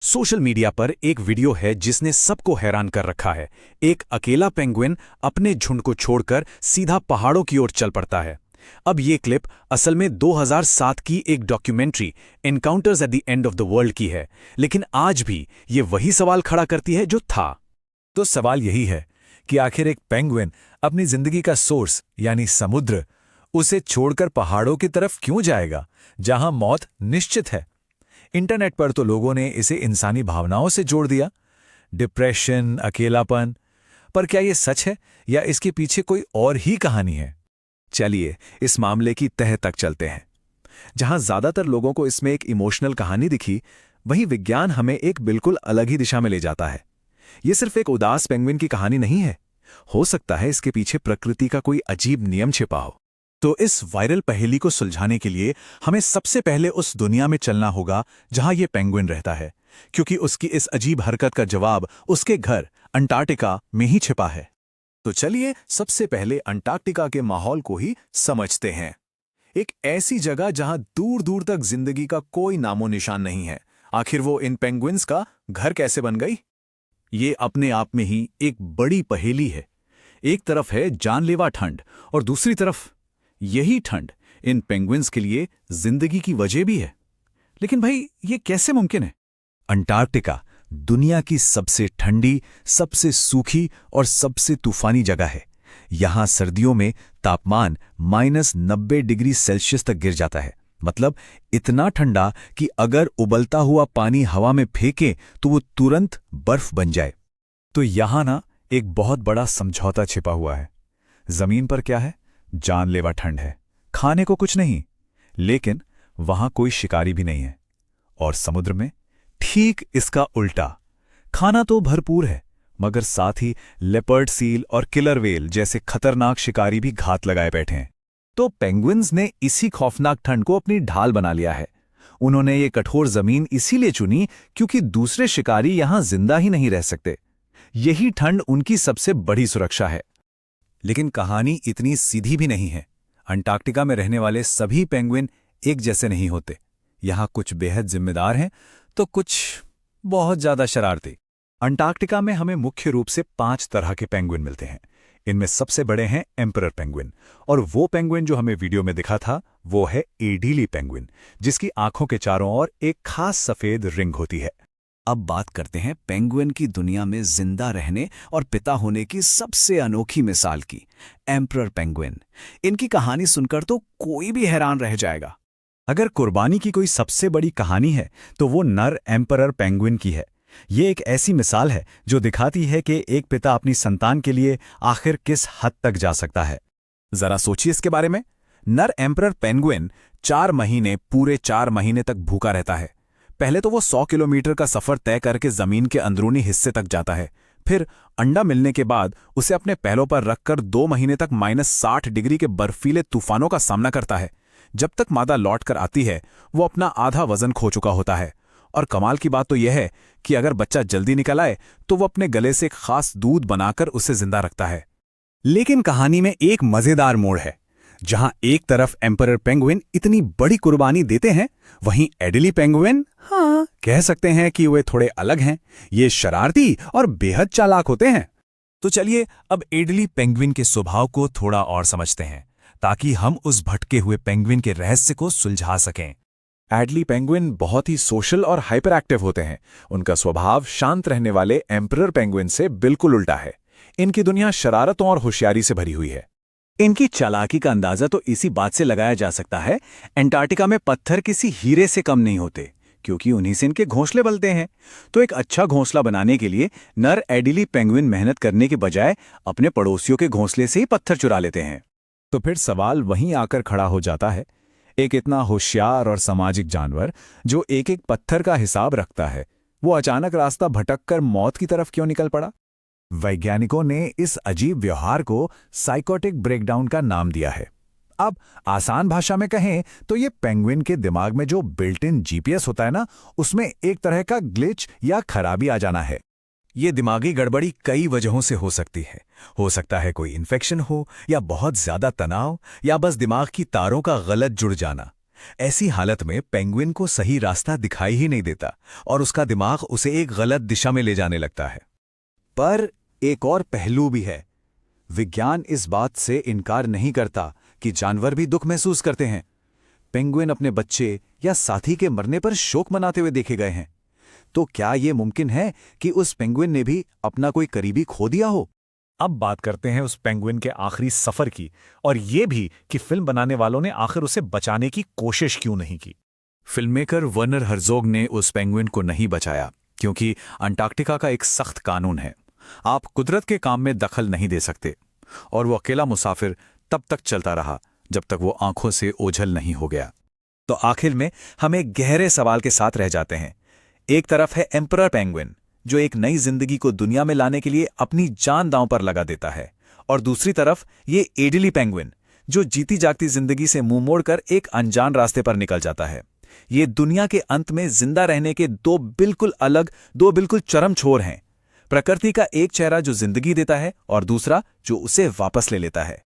Social media पर एक video है जिसने सबको हैरान कर रखा है। एक अकेला पेंगुइन अपने झुंड को छोड़कर सीधा पहाड़ों की ओर चल पड़ता है। अब ये क्लिप असल में 2007 की एक documentary encounters at the end of the world की है, लेकिन आज भी ये वही सवाल खड़ा करती है जो था। तो सवाल यही है कि आखिर एक पेंगुइन अपनी जिंदगी का सोर्स यानी समुद्र उसे छोड़कर पहाड़ों की तरफ क्यों जाएगा, जहां मौत निश्चित है। इंटरनेट पर तो लोगों ने इसे इंसानी भावनाओं से जोड़ दिया, डिप्रेशन, अकेलापन। पर क्या ये सच है या इसके पीछे कोई और ही कहानी है? चलिए इस मामले की तह तक चलते हैं। जहां ज्यादातर लोगों को इसमें एक इमोशनल कहानी दिखी, वहीं विज्ञान हमें एक बिल्कुल अलग ही दिशा में ले जाता है। ये सिर्फ एक उदास पेंगुइन की कहानी नहीं है। हो सकता है इसके पीछे प्रकृति का कोई अजीब नियम छिपा हो। तो इस वायरल पहेली को सुलझाने के लिए हमें सबसे पहले उस दुनिया में चलना होगा जहां ये पेंगुइन रहता है, क्योंकि उसकी इस अजीब हरकत का जवाब उसके घर अंटार्कटिका में ही छिपा है। तो चलिए सबसे पहले अंटार्कटिका के माहौल को ही समझते हैं। एक ऐसी जगह जहां दूर दूर तक जिंदगी का कोई नामो निशान नहीं है। आखिर वो इन पेंगुइन्स का घर कैसे बन गई? ये अपने आप में ही एक बड़ी पहेली है। एक तरफ है जानलेवा ठंड और दूसरी तरफ यही ठंड इन पेंगुइन्स के लिए जिंदगी की वजह भी है। लेकिन भाई ये कैसे मुमकिन है? अंटार्कटिका दुनिया की सबसे ठंडी, सबसे सूखी और सबसे तूफानी जगह है। यहां सर्दियों में तापमान -90 डिग्री सेल्सियस तक गिर जाता है। मतलब इतना ठंडा कि अगर उबलता हुआ पानी हवा में फेंके तो वो तुरंत बर्फ बन जाए। तो यहां ना एक बहुत बड़ा समझौता छिपा हुआ है। जमीन पर क्या है? जानलेवा ठंड है, खाने को कुछ नहीं, लेकिन वहां कोई शिकारी भी नहीं है। और समुद्र में ठीक इसका उल्टा, खाना तो भरपूर है, मगर साथ ही लेपर्ड सील और किलर वेल जैसे खतरनाक शिकारी भी घात लगाए बैठे हैं। तो पेंगुइन्स ने इसी खौफनाक ठंड को अपनी ढाल बना लिया है। उन्होंने ये कठोर जमीन इसीलिए चुनी क्योंकि दूसरे शिकारी यहां जिंदा ही नहीं रह सकते। यही ठंड उनकी सबसे बड़ी सुरक्षा है। लेकिन कहानी इतनी सीधी भी नहीं है। अंटार्कटिका में रहने वाले सभी पेंगुइन एक जैसे नहीं होते। यहां कुछ बेहद जिम्मेदार हैं तो कुछ बहुत ज्यादा शरारती। अंटार्कटिका में हमें मुख्य रूप से 5 तरह के पेंगुइन मिलते हैं। इनमें सबसे बड़े हैं एम्परर पेंगुइन, और वो पेंगुइन जो हमें वीडियो में दिखा था वो है एडीली पेंगुइन, जिसकी आंखों के चारों ओर एक खास सफेद रिंग होती है। अब बात करते हैं पेंगुइन की दुनिया में जिंदा रहने और पिता होने की सबसे अनोखी मिसाल की, एम्परर पेंगुइन। इनकी कहानी सुनकर तो कोई भी हैरान रह जाएगा। अगर कुर्बानी की कोई सबसे बड़ी कहानी है तो वो नर एम्परर पेंगुइन की है। ये एक ऐसी मिसाल है जो दिखाती है कि एक पिता अपनी संतान के लिए आखिर किस हद तक जा सकता है। जरा सोचिए इसके बारे में। नर एम्परर पेंगुइन 4 महीने, पूरे 4 महीने तक भूखा रहता है। पहले तो वो 100 किलोमीटर का सफर तय करके जमीन के अंदरूनी हिस्से तक जाता है। फिर अंडा मिलने के बाद उसे अपने पैरों पर रखकर 2 महीने तक -60 डिग्री के बर्फीले तूफानों का सामना करता है। जब तक मादा लौट कर आती है वो अपना आधा वजन खो चुका होता है। और कमाल की बात तो यह है कि अगर बच्चा जल्दी निकल आए तो वो अपने गले से एक खास दूध बनाकर उसे जिंदा रखता है। लेकिन कहानी में एक मजेदार मोड़ है। जहां एक तरफ एम्परर पेंगुइन इतनी बड़ी कुर्बानी देते हैं, वहीं एडिली पेंगुइन, हाँ, कह सकते हैं कि वे थोड़े अलग हैं। ये शरारती और बेहद चालाक होते हैं। तो चलिए अब एडली पेंगुइन के स्वभाव को थोड़ा और समझते हैं, ताकि हम उस भटके हुए पेंगुइन के रहस्य को सुलझा सकें। एडली पेंगुइन बहुत ही सोशल और हाइपर एक्टिव होते हैं। उनका स्वभाव शांत रहने वाले एम्परर पेंगुइन से बिल्कुल उल्टा है। इनकी दुनिया शरारतों और होशियारी से भरी हुई है। इनकी चालाकी का अंदाजा तो इसी बात से लगाया जा सकता है, अंटार्कटिका में पत्थर किसी हीरे से कम नहीं होते, क्योंकि उन्हीं से इनके घोंसले बनते हैं। तो एक अच्छा घोंसला बनाने के लिए नर एडिली पेंगुइन मेहनत करने के बजाय अपने पड़ोसियों के घोंसले से ही पत्थर चुरा लेते हैं। तो फिर सवाल वहीं आकर खड़ा हो जाता है, एक इतना होशियार और सामाजिक जानवर जो एक एक पत्थर का हिसाब रखता है, वो अचानक रास्ता भटककर मौत की तरफ क्यों निकल पड़ा? वैज्ञानिकों ने इस अजीब व्यवहार को साइकोटिक ब्रेकडाउन का नाम दिया है। अब आसान भाषा में कहें तो ये पेंगुइन के दिमाग में जो बिल्ट इन जीपीएस होता है ना, उसमें एक तरह का ग्लिच या खराबी आ जाना है। ये दिमागी गड़बड़ी कई वजहों से हो सकती है। हो सकता है कोई इन्फेक्शन हो, या बहुत ज्यादा तनाव, या बस दिमाग की तारों का गलत जुड़ जाना। ऐसी हालत में पेंगुइन को सही रास्ता दिखाई ही नहीं देता और उसका दिमाग उसे एक गलत दिशा में ले जाने लगता है। पर एक और पहलू भी है। विज्ञान इस बात से इनकार नहीं करता कि जानवर भी दुख महसूस करते हैं। पेंगुइन अपने बच्चे या साथी के मरने पर शोक मनाते हुए देखे गए हैं। तो क्या यह मुमकिन है कि उस पेंगुइन ने भी अपना कोई करीबी खो दिया हो? अब बात करते हैं उस पेंगुइन के आखिरी सफर की, और ये भी कि फिल्म बनाने वालों ने आखिर उसे बचाने की कोशिश क्यों नहीं की। फिल्ममेकर वर्नर हर्जोग ने उस पेंगुइन को नहीं बचाया क्योंकि अंटार्कटिका का एक सख्त कानून है, आप कुदरत के काम में दखल नहीं दे सकते। और वो अकेला मुसाफिर तब तक चलता रहा जब तक वो आंखों से ओझल नहीं हो गया। तो आखिर में हम एक गहरे सवाल के साथ रह जाते हैं। एक तरफ है एम्परर पेंगुइन, जो एक नई जिंदगी को दुनिया में लाने के लिए अपनी जान दांव पर लगा देता है, और दूसरी तरफ ये एडिली पेंगुइन, जो जीती जागती जिंदगी से मुंह मोड़कर एक अनजान रास्ते पर निकल जाता है। ये दुनिया के अंत में जिंदा रहने के दो बिल्कुल अलग, दो बिल्कुल चरम छोर हैं। प्रकृति का एक चेहरा जो जिंदगी देता है और दूसरा जो उसे वापस ले लेता है।